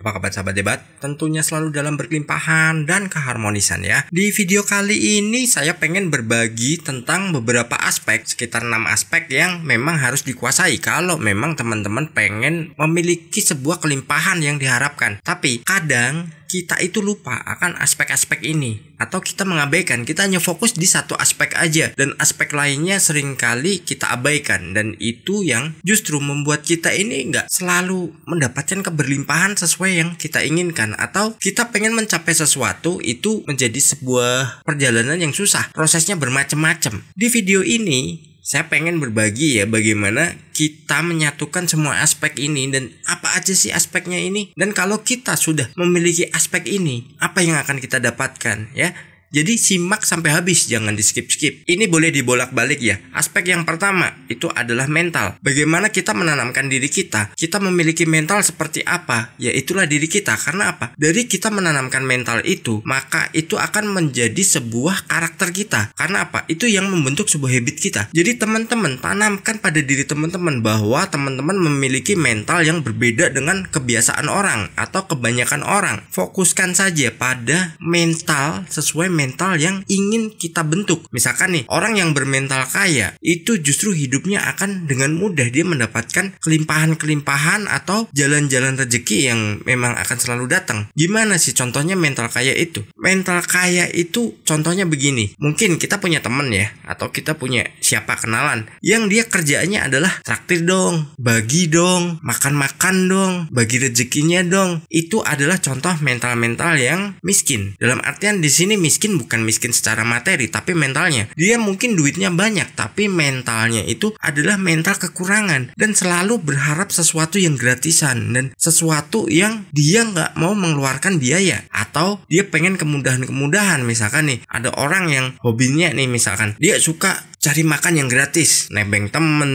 Apa kabar sahabat debat? Tentunya selalu dalam berkelimpahan dan keharmonisan ya. Di video kali ini saya pengen berbagi tentang beberapa aspek, sekitar 6 aspek yang memang harus dikuasai kalau memang teman-teman pengen memiliki sebuah kelimpahan yang diharapkan. Tapi kadang kita itu lupa akan aspek-aspek ini, atau kita mengabaikan, kita hanya fokus di satu aspek aja dan aspek lainnya seringkali kita abaikan, dan itu yang justru membuat kita ini nggak selalu mendapatkan keberlimpahan sesuai yang kita inginkan, atau kita pengen mencapai sesuatu itu menjadi sebuah perjalanan yang susah, prosesnya bermacam-macam. Di video ini saya pengen berbagi ya bagaimana kita menyatukan semua aspek ini dan apa aja sih aspeknya ini. Dan kalau kita sudah memiliki aspek ini, apa yang akan kita dapatkan ya. Jadi simak sampai habis, jangan di skip-skip. Ini boleh dibolak-balik ya. Aspek yang pertama itu adalah mental. Bagaimana kita menanamkan diri kita. Kita memiliki mental seperti apa? Ya itulah diri kita. Karena apa? Dari kita menanamkan mental itu, maka itu akan menjadi sebuah karakter kita. Karena apa? Itu yang membentuk sebuah habit kita. Jadi teman-teman tanamkan pada diri teman-teman bahwa teman-teman memiliki mental yang berbeda dengan kebiasaan orang atau kebanyakan orang. Fokuskan saja pada mental sesuai mental yang ingin kita bentuk. Misalkan nih, orang yang bermental kaya itu justru hidupnya akan dengan mudah dia mendapatkan kelimpahan-kelimpahan atau jalan-jalan rezeki yang memang akan selalu datang. Gimana sih contohnya mental kaya itu? Mental kaya itu contohnya begini. Mungkin kita punya temen ya, atau kita punya siapa kenalan yang dia kerjaannya adalah traktir dong, bagi dong, makan-makan dong, bagi rezekinya dong. Itu adalah contoh mental-mental yang miskin. Dalam artian di sini miskin bukan miskin secara materi, tapi mentalnya. Dia mungkin duitnya banyak, tapi mentalnya itu adalah mental kekurangan dan selalu berharap sesuatu yang gratisan dan sesuatu yang dia nggak mau mengeluarkan biaya, atau dia pengen kemudahan-kemudahan. Misalkan nih, ada orang yang hobinya nih, misalkan dia suka cari makan yang gratis, nebeng temen,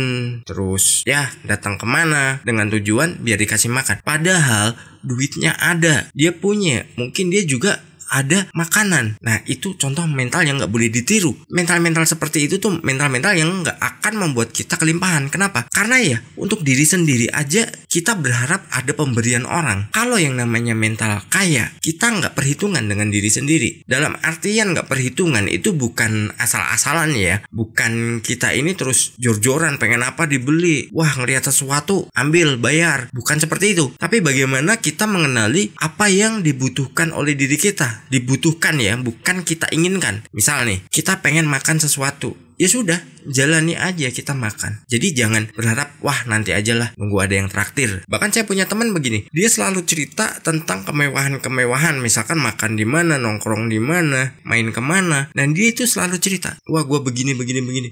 terus ya datang kemana dengan tujuan biar dikasih makan. Padahal duitnya ada, dia punya, mungkin dia juga ada makanan. Nah itu contoh mental yang nggak boleh ditiru. Mental-mental seperti itu tuh mental-mental yang nggak akan membuat kita kelimpahan. Kenapa? Karena ya untuk diri sendiri aja kita berharap ada pemberian orang. Kalau yang namanya mental kaya, kita nggak perhitungan dengan diri sendiri. Dalam artian nggak perhitungan itu bukan asal-asalan ya. Bukan kita ini terus jor-joran pengen apa dibeli. Wah ngelihat sesuatu ambil bayar. Bukan seperti itu. Tapi bagaimana kita mengenali apa yang dibutuhkan oleh diri kita. Dibutuhkan ya, bukan kita inginkan. Misal nih, kita pengen makan sesuatu, ya sudah, jalani aja kita makan. Jadi jangan berharap, wah nanti aja lah, nunggu ada yang traktir. Bahkan saya punya teman begini, dia selalu cerita tentang kemewahan-kemewahan. Misalkan makan di mana, nongkrong di mana, main kemana. Dan dia itu selalu cerita, wah gue begini.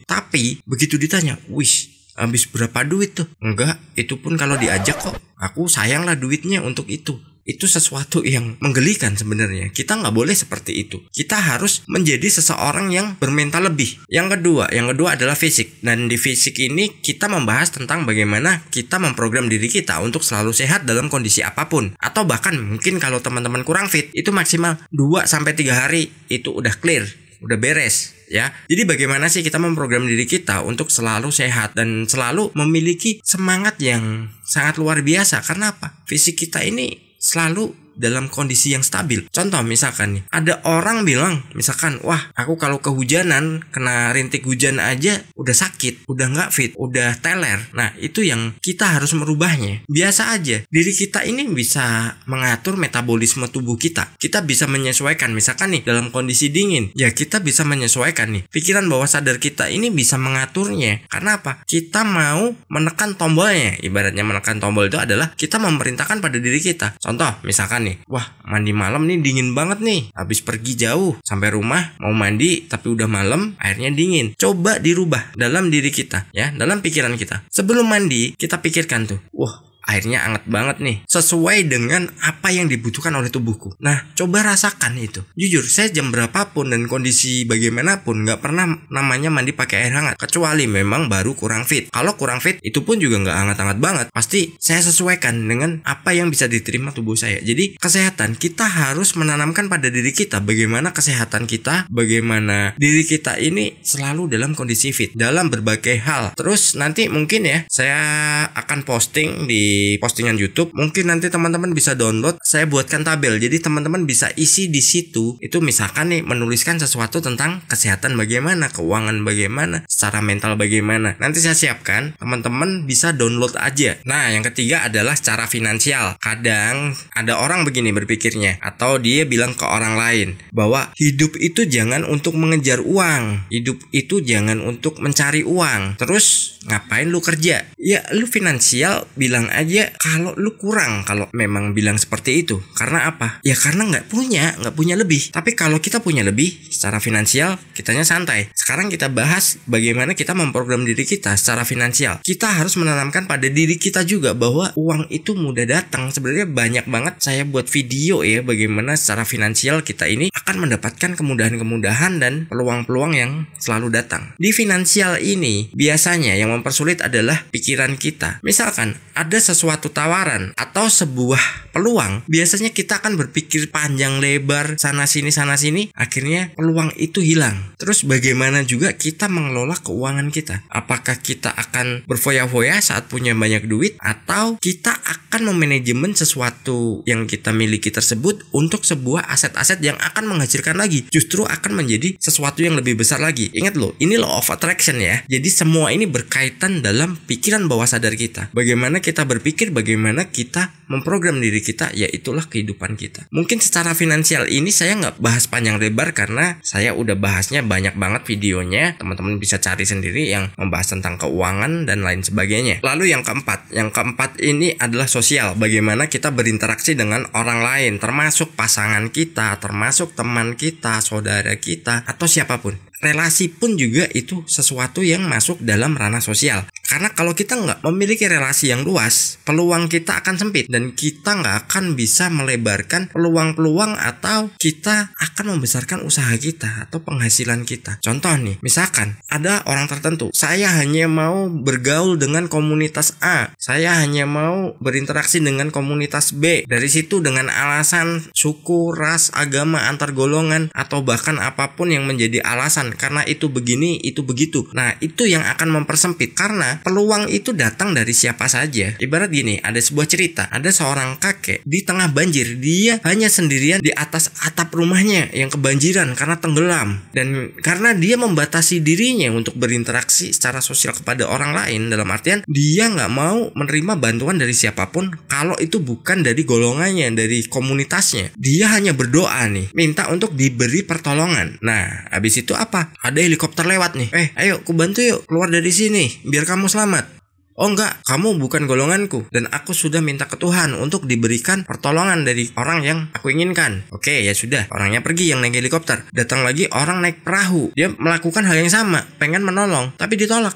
Tapi begitu ditanya, wish, habis berapa duit tuh? Enggak, itu pun kalau diajak kok. Aku sayang lah duitnya untuk itu. Itu sesuatu yang menggelikan sebenarnya. Kita nggak boleh seperti itu. Kita harus menjadi seseorang yang bermental lebih. Yang kedua adalah fisik. Dan di fisik ini kita membahas tentang bagaimana kita memprogram diri kita untuk selalu sehat dalam kondisi apapun. Atau bahkan mungkin kalau teman-teman kurang fit, itu maksimal 2-3 hari itu udah clear, udah beres ya. Jadi bagaimana sih kita memprogram diri kita untuk selalu sehat dan selalu memiliki semangat yang sangat luar biasa. Karena apa? Fisik kita ini selalu dalam kondisi yang stabil. Contoh misalkan nih, ada orang bilang misalkan, wah aku kalau kehujanan, kena rintik hujan aja udah sakit, udah nggak fit, udah teler. Nah itu yang kita harus merubahnya. Biasa aja, diri kita ini bisa mengatur metabolisme tubuh kita. Kita bisa menyesuaikan, misalkan nih dalam kondisi dingin, ya kita bisa menyesuaikan nih. Pikiran bawah sadar kita ini bisa mengaturnya. Karena apa? Kita mau menekan tombolnya. Ibaratnya menekan tombol itu adalah kita memerintahkan pada diri kita. Contoh misalkan nih, wah mandi malam nih dingin banget nih, habis pergi jauh sampai rumah mau mandi tapi udah malam, airnya dingin. Coba dirubah dalam diri kita ya, dalam pikiran kita. Sebelum mandi kita pikirkan tuh, wah airnya anget banget nih, sesuai dengan apa yang dibutuhkan oleh tubuhku. Nah coba rasakan itu. Jujur saya jam berapapun dan kondisi bagaimanapun gak pernah namanya mandi pakai air hangat, kecuali memang baru kurang fit. Kalau kurang fit itu pun juga gak hangat-hangat banget. Pasti saya sesuaikan dengan apa yang bisa diterima tubuh saya. Jadi kesehatan kita harus menanamkan pada diri kita. Bagaimana kesehatan kita, bagaimana diri kita ini selalu dalam kondisi fit dalam berbagai hal. Terus nanti mungkin ya saya akan posting di postingan YouTube. Mungkin nanti teman-teman bisa download. Saya buatkan tabel. Jadi teman-teman bisa isi di situ. Itu misalkan nih menuliskan sesuatu tentang kesehatan bagaimana, keuangan bagaimana, secara mental bagaimana. Nanti saya siapkan, teman-teman bisa download aja. Nah, yang ketiga adalah secara finansial. Kadang ada orang begini berpikirnya, atau dia bilang ke orang lain bahwa hidup itu jangan untuk mengejar uang, hidup itu jangan untuk mencari uang. Terus ngapain lu kerja? Ya lu finansial bilang aja kalau lu kurang, kalau memang bilang seperti itu. Karena apa? Ya karena nggak punya lebih. Tapi kalau kita punya lebih secara finansial, kitanya santai. Sekarang kita bahas bagaimana kita memprogram diri kita secara finansial. Kita harus menanamkan pada diri kita juga bahwa uang itu mudah datang. Sebenarnya banyak banget saya buat video ya bagaimana secara finansial kita ini akan mendapatkan kemudahan-kemudahan dan peluang-peluang yang selalu datang. Di finansial ini biasanya yang mempersulit adalah pikiran kita. Misalkan ada sesuatu tawaran atau sebuah peluang, biasanya kita akan berpikir panjang lebar sana sini, akhirnya peluang itu hilang. Terus bagaimana juga kita mengelola keuangan kita? Apakah kita akan berfoya-foya saat punya banyak duit, atau kita akan memanajemen sesuatu yang kita miliki tersebut untuk sebuah aset-aset yang akan menghasilkan lagi, justru akan menjadi sesuatu yang lebih besar lagi. Ingat loh, ini law of attraction ya. Jadi semua ini berkaitan dalam pikiran bawah sadar kita. Bagaimana kita berpikir, bagaimana kita memprogram diri kita, ya itulah kehidupan kita. Mungkin secara finansial ini saya nggak bahas panjang lebar karena saya udah bahasnya banyak banget videonya. Teman-teman bisa cari sendiri yang membahas tentang keuangan dan lain sebagainya. Lalu yang keempat ini adalah sosial. Bagaimana kita berinteraksi dengan orang lain, termasuk pasangan kita, termasuk teman kita, saudara kita, atau siapapun. Relasi pun juga itu sesuatu yang masuk dalam ranah sosial. Karena kalau kita nggak memiliki relasi yang luas, peluang kita akan sempit dan kita nggak akan bisa melebarkan peluang-peluang atau kita akan membesarkan usaha kita atau penghasilan kita. Contoh nih, misalkan ada orang tertentu, saya hanya mau bergaul dengan komunitas A, saya hanya mau berinteraksi dengan komunitas B. Dari situ dengan alasan suku, ras, agama, antar golongan, atau bahkan apapun yang menjadi alasan karena itu begini, itu begitu. Nah, itu yang akan mempersempit karena peluang itu datang dari siapa saja. Ibarat gini, ada sebuah cerita, ada seorang kakek di tengah banjir, dia hanya sendirian di atas atap rumahnya yang kebanjiran karena tenggelam. Dan karena dia membatasi dirinya untuk berinteraksi secara sosial kepada orang lain, dalam artian dia nggak mau menerima bantuan dari siapapun kalau itu bukan dari golongannya, dari komunitasnya. Dia hanya berdoa nih, minta untuk diberi pertolongan. Nah, habis itu apa? Ada helikopter lewat nih. Ayo, aku bantu yuk, keluar dari sini, biar kamu selamat. Oh enggak, kamu bukan golonganku dan aku sudah minta ke Tuhan untuk diberikan pertolongan dari orang yang aku inginkan. Oke, ya sudah, orangnya pergi yang naik helikopter. Datang lagi orang naik perahu. Dia melakukan hal yang sama, pengen menolong, tapi ditolak.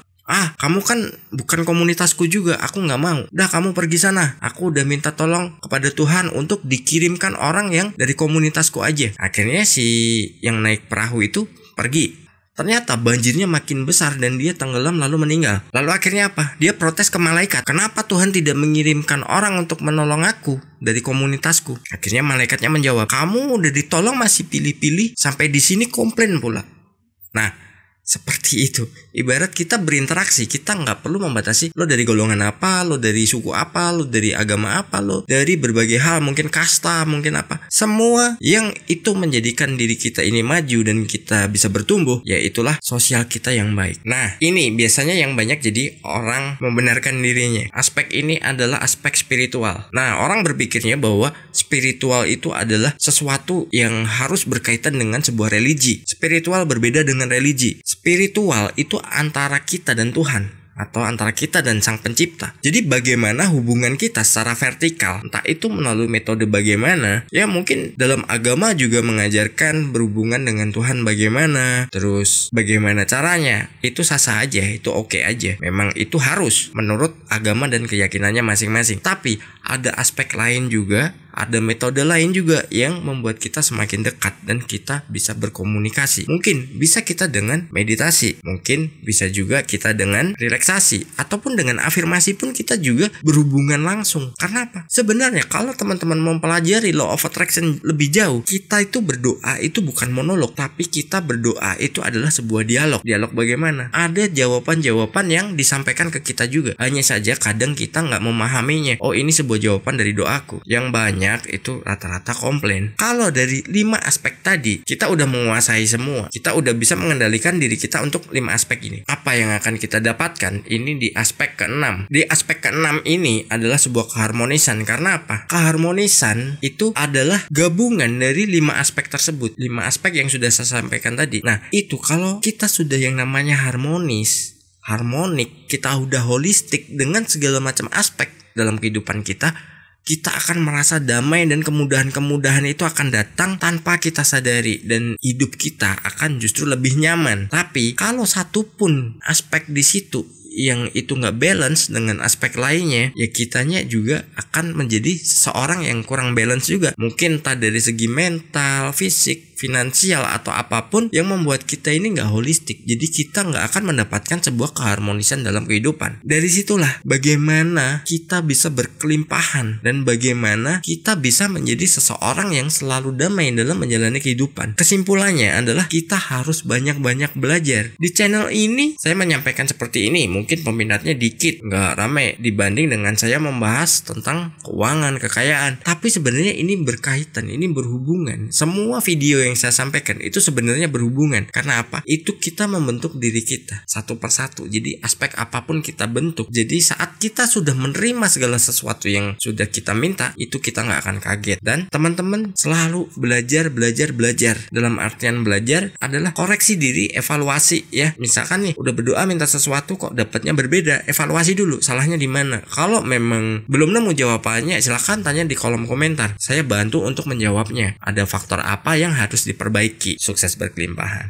Kamu kan bukan komunitasku juga, aku nggak mau. Dah, kamu pergi sana. Aku udah minta tolong kepada Tuhan untuk dikirimkan orang yang dari komunitasku aja. Akhirnya si yang naik perahu itu pergi. Ternyata banjirnya makin besar dan dia tenggelam lalu meninggal. Lalu akhirnya apa? Dia protes ke malaikat. Kenapa Tuhan tidak mengirimkan orang untuk menolong aku dari komunitasku? Akhirnya malaikatnya menjawab, kamu udah ditolong masih pilih-pilih, sampai di sini komplain pula. Nah, seperti itu. Ibarat kita berinteraksi, kita nggak perlu membatasi lo dari golongan apa, lo dari suku apa, lo dari agama apa, lo dari berbagai hal, mungkin kasta, mungkin apa. Semua yang itu menjadikan diri kita ini maju dan kita bisa bertumbuh, ya itulah sosial kita yang baik. Nah, ini biasanya yang banyak jadi orang membenarkan dirinya. Aspek ini adalah aspek spiritual. Nah, orang berpikirnya bahwa spiritual itu adalah sesuatu yang harus berkaitan dengan sebuah religi. Spiritual berbeda dengan religi. Spiritual itu antara kita dan Tuhan, atau antara kita dan Sang Pencipta. Jadi bagaimana hubungan kita secara vertikal, entah itu melalui metode bagaimana, ya mungkin dalam agama juga mengajarkan berhubungan dengan Tuhan bagaimana, terus bagaimana caranya, itu sah-sah aja, itu oke aja. Memang itu harus menurut agama dan keyakinannya masing-masing. Tapi ada aspek lain juga, ada metode lain juga yang membuat kita semakin dekat dan kita bisa berkomunikasi. Mungkin bisa kita dengan meditasi, mungkin bisa juga kita dengan relaksasi, ataupun dengan afirmasi pun kita juga berhubungan langsung. Karena apa? Sebenarnya kalau teman-teman mempelajari law of attraction lebih jauh, kita itu berdoa itu bukan monolog, tapi kita berdoa itu adalah sebuah dialog. Dialog bagaimana? Ada jawaban-jawaban yang disampaikan ke kita juga. Hanya saja kadang kita nggak memahaminya. Oh, ini sebuah jawaban dari doaku. Yang banyak itu rata-rata komplain. Kalau dari 5 aspek tadi kita udah menguasai semua, kita udah bisa mengendalikan diri kita untuk 5 aspek ini. Apa yang akan kita dapatkan? Ini di aspek ke-6. Di aspek ke-6 ini adalah sebuah keharmonisan. Karena apa? Keharmonisan itu adalah gabungan dari 5 aspek tersebut. 5 aspek yang sudah saya sampaikan tadi. Nah, itu kalau kita sudah yang namanya harmonis, harmonik, kita udah holistik dengan segala macam aspek dalam kehidupan kita akan merasa damai dan kemudahan-kemudahan itu akan datang tanpa kita sadari dan hidup kita akan justru lebih nyaman. Tapi kalau satu pun aspek di situ yang itu nggak balance dengan aspek lainnya, ya kitanya juga akan menjadi seseorang yang kurang balance juga. Mungkin entah dari segi mental, fisik, finansial, atau apapun yang membuat kita ini nggak holistik. Jadi kita nggak akan mendapatkan sebuah keharmonisan dalam kehidupan. Dari situlah bagaimana kita bisa berkelimpahan dan bagaimana kita bisa menjadi seseorang yang selalu damai dalam menjalani kehidupan. Kesimpulannya adalah kita harus banyak-banyak belajar. Di channel ini saya menyampaikan seperti ini. Mungkin peminatnya dikit, nggak rame dibanding dengan saya membahas tentang keuangan, kekayaan. Tapi sebenarnya ini berkaitan, ini berhubungan. Semua video yang saya sampaikan itu sebenarnya berhubungan. Karena apa? Itu kita membentuk diri kita satu persatu. Jadi aspek apapun kita bentuk. Jadi saat kita sudah menerima segala sesuatu yang sudah kita minta, itu kita nggak akan kaget. Dan teman-teman selalu belajar. Dalam artian belajar adalah koreksi diri, evaluasi ya. Misalkan nih udah berdoa minta sesuatu kok dapatnya berbeda, evaluasi dulu salahnya di mana. Kalau memang belum nemu jawabannya, silahkan tanya di kolom komentar. Saya bantu untuk menjawabnya. Ada faktor apa yang harus diperbaiki. Sukses berkelimpahan.